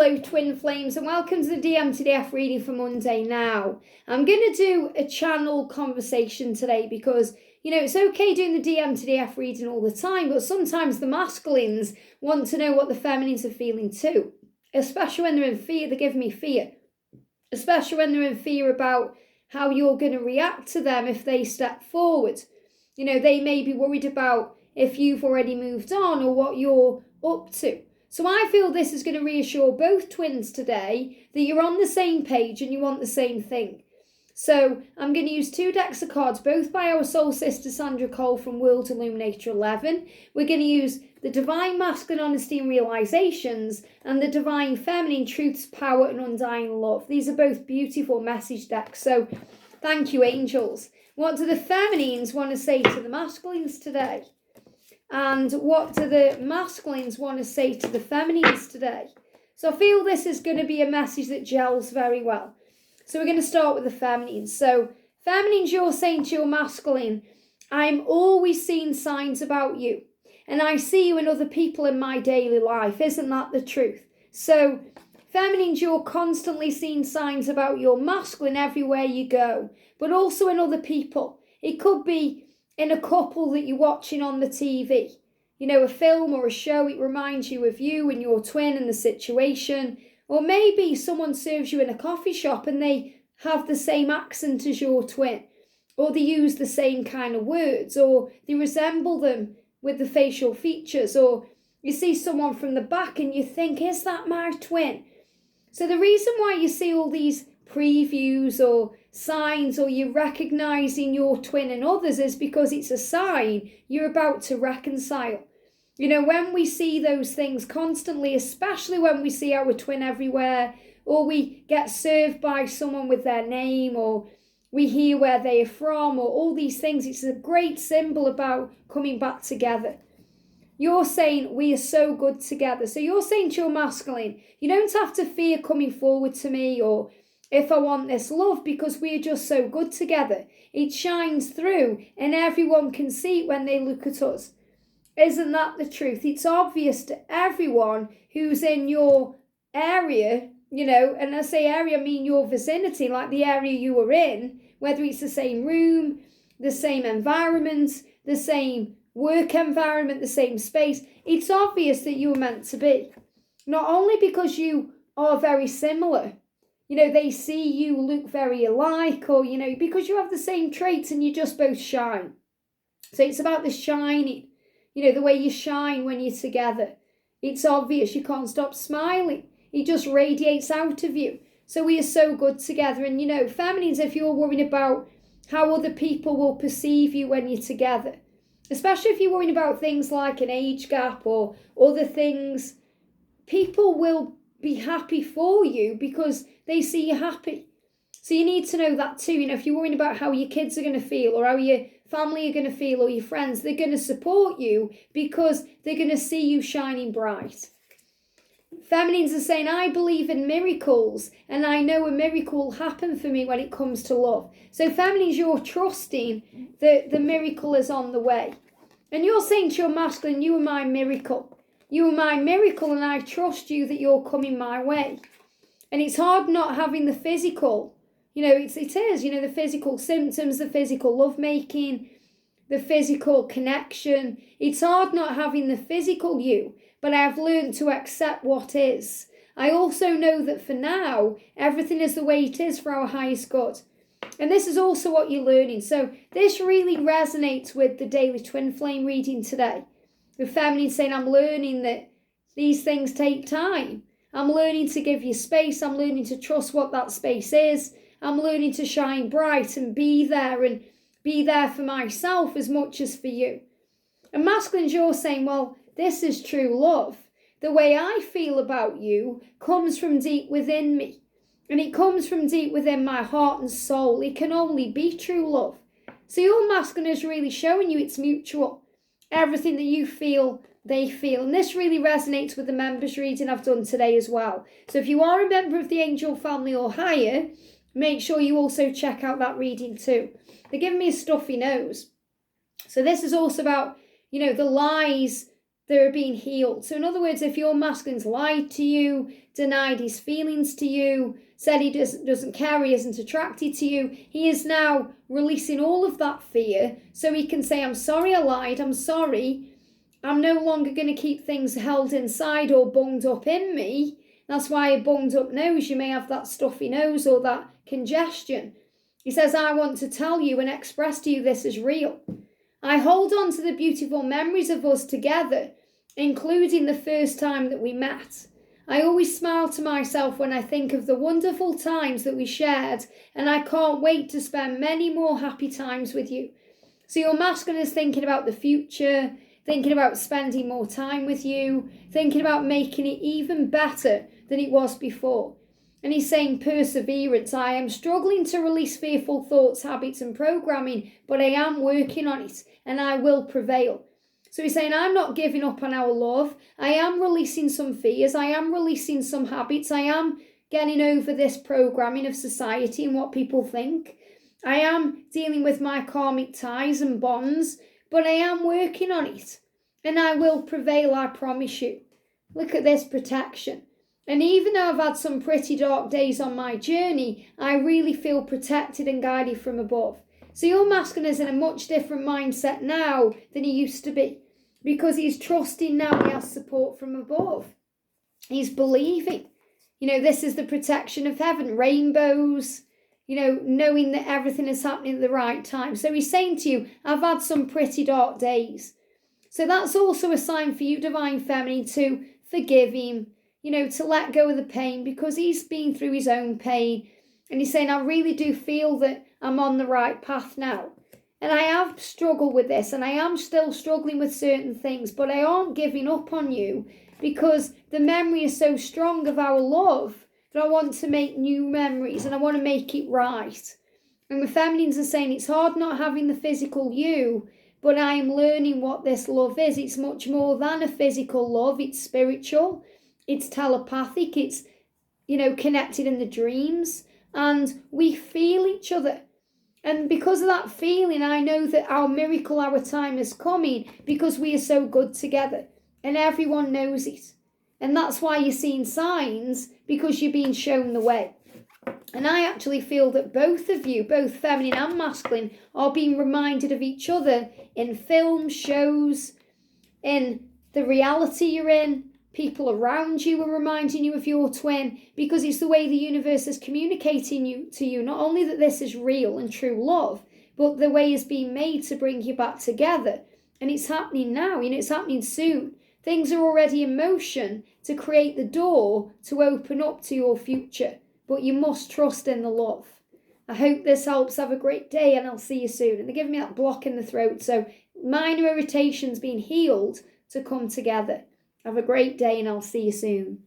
Hello twin flames and welcome to the DMTDF reading for Monday now. I'm going to do a channel conversation today because, it's okay doing the DMTDF reading all the time, but sometimes the masculines want to know what the feminines are feeling too. Especially when they're in fear, they give me fear. Especially when they're in fear about how you're going to react to them if they step forward. They may be worried about if you've already moved on or what you're up to. So I feel this is going to reassure both twins today that you're on the same page and you want the same thing. So I'm going to use 2 decks of cards, both by our soul sister Sandra from World Illuminator 11. We're going to use the Divine Masculine Honesty and Realisations and the Divine Feminine Truths, Power and Undying Love. These are both beautiful message decks. So thank you, angels. What do the feminines want to say to the masculines today? And what do the masculines want to say to the feminines today? So I feel this is going to be a message that gels very well. So we're going to start with the feminines. So feminines, you're saying to your masculine, I'm always seeing signs about you. And I see you in other people in my daily life. Isn't that the truth? So feminines, you're constantly seeing signs about your masculine everywhere you go. But also in other people. It could be in a couple that you're watching on the TV, a film or a show, it reminds you of you and your twin and the situation. Or maybe someone serves you in a coffee shop and they have the same accent as your twin. Or they use the same kind of words. Or they resemble them with the facial features. Or you see someone from the back and you think, is that my twin? So the reason why you see all these previews or signs or you're recognizing your twin and others is because it's a sign you're about to reconcile. When we see those things constantly, especially when we see our twin everywhere, or we get served by someone with their name, or we hear where they are from, or all these things, it's a great symbol about coming back together. You're saying we are so good together. So you're saying to your masculine, you don't have to fear coming forward to me or if I want this love, because we're just so good together. It shines through and everyone can see it when they look at us. Isn't that the truth? It's obvious to everyone who's in your area, and I say area, I mean your vicinity, like the area you are in, whether it's the same room, the same environment, the same work environment, the same space. It's obvious that you're meant to be. Not only because you are very similar, they see you look very alike, or, because you have the same traits and you just both shine. So it's about the shining, the way you shine when you're together. It's obvious, you can't stop smiling. It just radiates out of you. So we are so good together. And, feminines, if you're worried about how other people will perceive you when you're together, especially if you're worried about things like an age gap or other things, people will be happy for you because they see you happy. So you need to know that too. If you're worrying about how your kids are going to feel or how your family are going to feel or your friends, they're going to support you because they're going to see you shining bright. Feminines are saying, I believe in miracles and I know a miracle will happen for me when it comes to love. So feminines, you're trusting that the miracle is on the way. And you're saying to your masculine, you are my miracle. You are my miracle and I trust you that you're coming my way. And it's hard not having the physical, it is, the physical symptoms, the physical lovemaking, the physical connection. It's hard not having the physical you, but I've learned to accept what is. I also know that for now, everything is the way it is for our highest good. And this is also what you're learning. So this really resonates with the daily twin flame reading today. The feminine saying, I'm learning that these things take time. I'm learning to give you space. I'm learning to trust what that space is. I'm learning to shine bright and be there for myself as much as for you. And masculines, you're saying, well, this is true love. The way I feel about you comes from deep within me. And it comes from deep within my heart and soul. It can only be true love. So your masculine is really showing you it's mutual. Everything that you feel, they feel. And this really resonates with the members reading I've done today as well. So if you are a member of the angel family or higher, make sure you also check out that reading too. They're giving me a stuffy nose. So this is also about, the lies that are being healed. So in other words, if your masculine's lied to you, denied his feelings to you, said he doesn't care, he isn't attracted to you. He is now releasing all of that fear so he can say, I'm sorry I lied, I'm sorry. I'm no longer going to keep things held inside or bunged up in me. That's why a bunged up nose, you may have that stuffy nose or that congestion. He says, I want to tell you and express to you this is real. I hold on to the beautiful memories of us together, including the first time that we met. I always smile to myself when I think of the wonderful times that we shared, and I can't wait to spend many more happy times with you. So your masculine is thinking about the future, thinking about spending more time with you, thinking about making it even better than it was before. And he's saying perseverance. I am struggling to release fearful thoughts, habits and programming, but I am working on it and I will prevail. So he's saying, I'm not giving up on our love. I am releasing some fears. I am releasing some habits. I am getting over this programming of society and what people think. I am dealing with my karmic ties and bonds, but I am working on it. And I will prevail, I promise you. Look at this protection. And even though I've had some pretty dark days on my journey, I really feel protected and guided from above. So your masculine is in a much different mindset now than he used to be, because he's trusting now he has support from above. He's believing. This is the protection of heaven, rainbows, knowing that everything is happening at the right time. So he's saying to you, I've had some pretty dark days. So that's also a sign for you, Divine Feminine, to forgive him, to let go of the pain, because he's been through his own pain. And he's saying, I really do feel that I'm on the right path now. And I have struggled with this, and I am still struggling with certain things, but I aren't giving up on you, because the memory is so strong of our love that I want to make new memories and I want to make it right. And the feminines are saying it's hard not having the physical you, but I am learning what this love is. It's much more than a physical love. It's spiritual. It's telepathic. It's, connected in the dreams. And we feel each other. And because of that feeling, I know that our miracle, our time is coming, because we are so good together. And everyone knows it. And that's why you're seeing signs, because you're being shown the way. And I actually feel that both of you, both feminine and masculine, are being reminded of each other in films, shows, in the reality you're in. People around you are reminding you of your twin, because it's the way the universe is communicating to you, not only that this is real and true love, but the way it's being made to bring you back together. And it's happening now, it's happening soon. Things are already in motion to create the door to open up to your future. But you must trust in the love. I hope this helps. Have a great day, and I'll see you soon. And they're giving me that block in the throat, so minor irritations being healed to come together. Have a great day, and I'll see you soon.